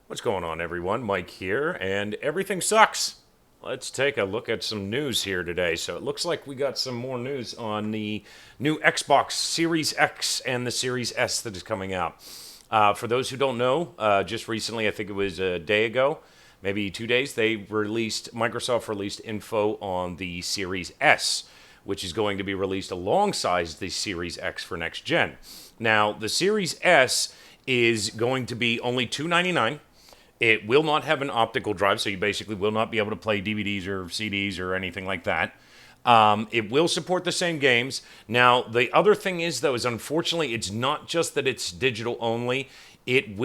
What's going on, everyone? Mike here, and everything sucks. Let's take a look at some news here today. So it looks like we got some more news on the new Xbox Series X and the Series S that is coming out. For those who don't know, just recently, I think it was a day ago, maybe 2 days, Microsoft released info on the Series S, which is going to be released alongside the Series X for next gen. Now, the Series S is going to be only $299. It will not have an optical drive, so you basically will not be able to play DVDs or CDs or anything like that. It will support the same games. Now, the other thing is, though, is unfortunately, it's not just that it's digital only. It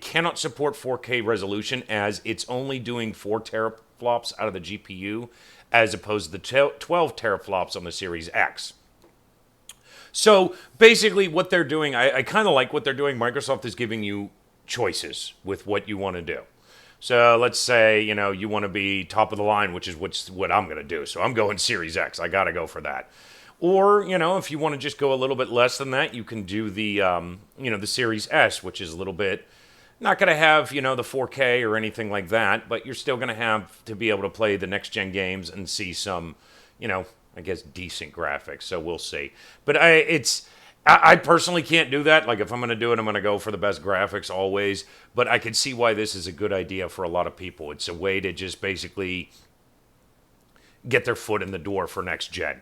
cannot support 4K resolution, as it's only doing 4 teraflops out of the GPU, as opposed to the 12 teraflops on the Series X. So basically, what they're doing, I kind of like what they're doing. Microsoft is giving you choices with what you want to do. So let's say, you want to be top of the line, which is what I'm going to do. So I'm going Series X. I got to go for that. Or, if you want to just go a little bit less than that, you can do the Series S, which is a little bit not going to have, the 4K or anything like that, but you're still going to have to be able to play the next gen games and see some, I guess decent graphics. So we'll see. But I personally can't do that. Like, if I'm going to do it, I'm going to go for the best graphics always. But I can see why this is a good idea for a lot of people. It's a way to just basically get their foot in the door for next gen.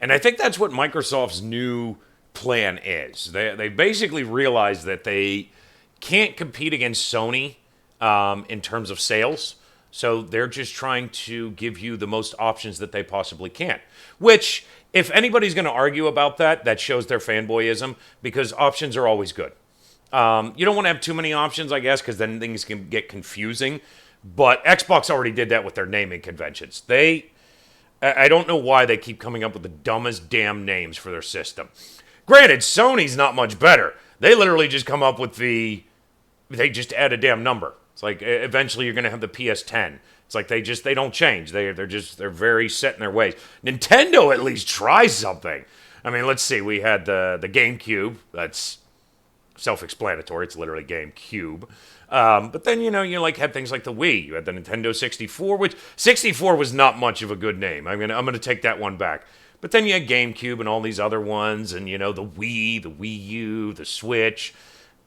And I think that's what Microsoft's new plan is. They basically realized that they can't compete against Sony in terms of sales. So they're just trying to give you the most options that they possibly can. Which, if anybody's going to argue about that, that shows their fanboyism, because options are always good. You don't want to have too many options, I guess, because then things can get confusing. But Xbox already did that with their naming conventions. I don't know why they keep coming up with the dumbest damn names for their system. Granted, Sony's not much better. They literally just come up with they just add a damn number. It's like, eventually you're going to have the PS10. It's like they don't change. They're very set in their ways. Nintendo at least tries something. I mean, let's see. We had the GameCube. That's self-explanatory. It's literally GameCube. But then, you had things like the Wii. You had the Nintendo 64, which 64 was not much of a good name. I'm gonna take that one back. But then you had GameCube and all these other ones, and, the Wii, the Wii U, the Switch.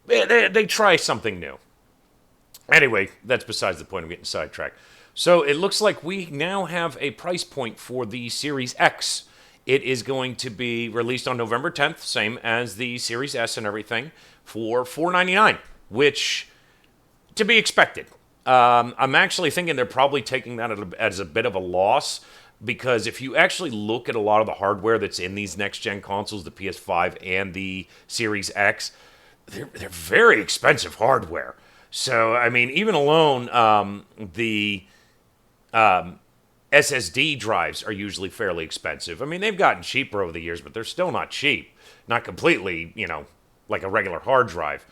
They try something new. Anyway, that's besides the point. I'm getting sidetracked. So it looks like we now have a price point for the Series X. It is going to be released on November 10th, same as the Series S and everything, for $499, which, to be expected. I'm actually thinking they're probably taking that as a bit of a loss, because if you actually look at a lot of the hardware that's in these next-gen consoles, the PS5 and the Series X, they're very expensive hardware. So, I mean, even alone, the SSD drives are usually fairly expensive. I mean, they've gotten cheaper over the years, but they're still not cheap. Not completely, like a regular hard drive.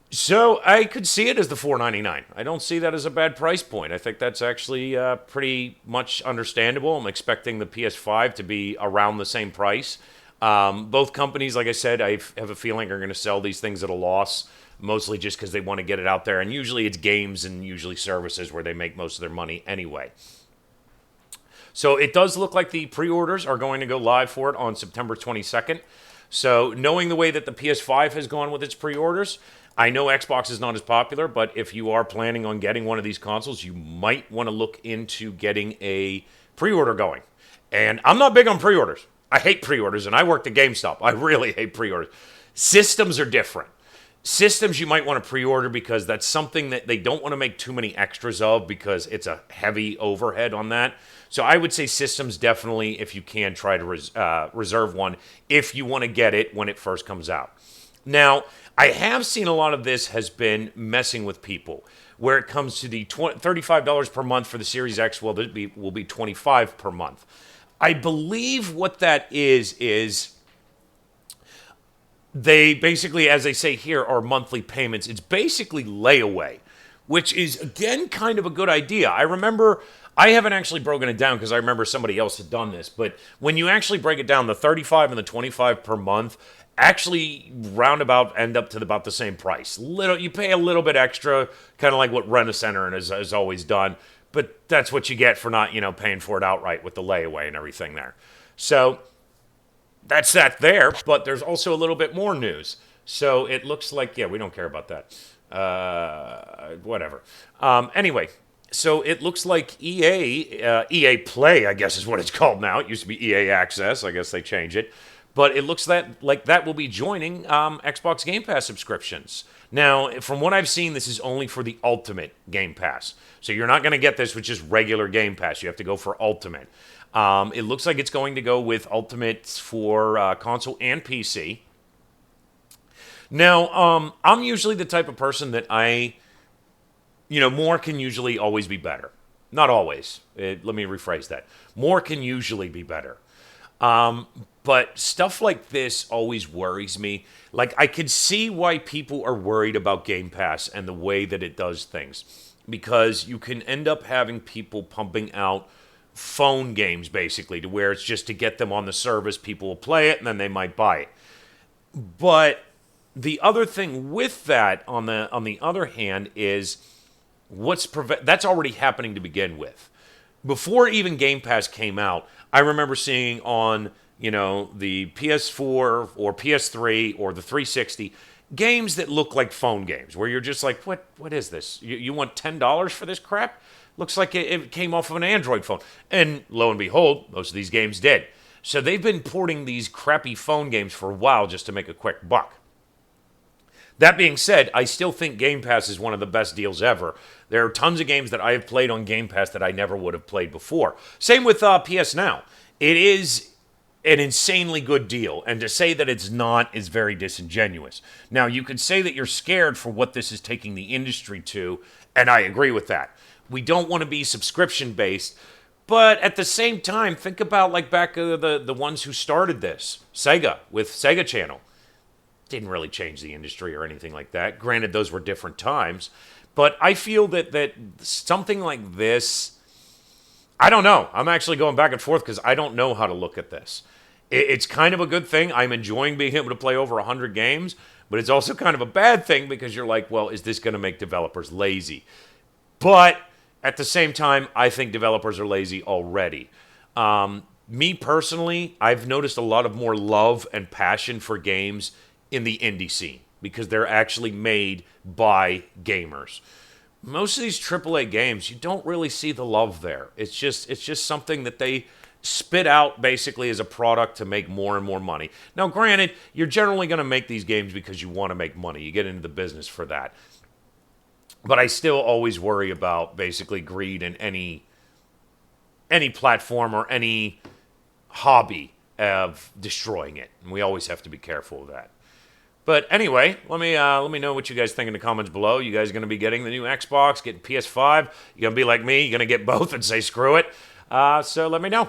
So I could see it as the $499. I don't see that as a bad price point. I think that's actually pretty much understandable. I'm expecting the PS5 to be around the same price. Both companies, like I said, I have a feeling are going to sell these things at a loss, mostly just because they want to get it out there. And usually it's games and usually services where they make most of their money anyway. So it does look like the pre-orders are going to go live for it on September 22nd. So knowing the way that the PS5 has gone with its pre-orders, I know Xbox is not as popular, but if you are planning on getting one of these consoles, you might want to look into getting a pre-order going. And I'm not big on pre-orders. I hate pre-orders, and I worked at GameStop. I really hate pre-orders. Systems are different. Systems you might want to pre-order because that's something that they don't want to make too many extras of, because it's a heavy overhead on that. So I would say systems, definitely, if you can, try to reserve one if you want to get it when it first comes out. Now, I have seen a lot of this has been messing with people, where it comes to the $35 per month for the Series X. Well, will be $25 per month. I believe what that is they basically, as they say here, are monthly payments. It's basically layaway, which is, again, kind of a good idea. I haven't actually broken it down because I remember somebody else had done this, but when you actually break it down, the $35 and the $25 per month actually roundabout end up to about the same price. You pay a little bit extra, kind of like what Rent-A-Center has always done, but that's what you get for not paying for it outright with the layaway and everything there. So that's that there, but there's also a little bit more news. So it looks like, yeah, we don't care about that. Whatever. Anyway, so it looks like EA Play, I guess is what it's called now. It used to be EA Access. I guess they changed it. But it looks like that will be joining Xbox Game Pass subscriptions. Now, from what I've seen, this is only for the Ultimate Game Pass. So you're not going to get this with just regular Game Pass. You have to go for Ultimate. It looks like it's going to go with Ultimate for console and PC. Now, I'm usually the type of person that more can usually always be better. Not always. Let me rephrase that. More can usually be better. But stuff like this always worries me. Like, I can see why people are worried about Game Pass and the way that it does things. Because you can end up having people pumping out phone games, basically, to where it's just to get them on the service. People will play it, and then they might buy it. But the other thing with that, on the other hand, is that's already happening to begin with. Before even Game Pass came out, I remember seeing on the PS4 or PS3 or the 360 games that look like phone games, where you're just like, what is this? You want $10 for this crap? Looks like it came off of an Android phone. And lo and behold, most of these games did. So they've been porting these crappy phone games for a while just to make a quick buck. That being said, I still think Game Pass is one of the best deals ever. There are tons of games that I have played on Game Pass that I never would have played before. Same with PS Now. It is an insanely good deal, and to say that it's not is very disingenuous. Now, you could say that you're scared for what this is taking the industry to, and I agree with that. We don't want to be subscription-based, but at the same time, think about like back the ones who started this. Sega, with Sega Channel. Didn't really change the industry or anything like that. Granted, those were different times. But I feel that something like this, I don't know. I'm actually going back and forth because I don't know how to look at this. It's kind of a good thing. I'm enjoying being able to play over 100 games. But it's also kind of a bad thing because you're like, well, is this going to make developers lazy? But at the same time, I think developers are lazy already. Me personally, I've noticed a lot of more love and passion for games in the indie scene because they're actually made by gamers. Most of these AAA games, you don't really see the love there. It's just something that they spit out basically as a product to make more and more money. Now, granted, you're generally going to make these games because you want to make money. You get into the business for that. But I still always worry about basically greed in any platform or any hobby of destroying it. And we always have to be careful of that. But anyway, let me know what you guys think in the comments below. You guys going to be getting the new Xbox, getting PS5? You going to be like me? You going to get both and say screw it? So let me know.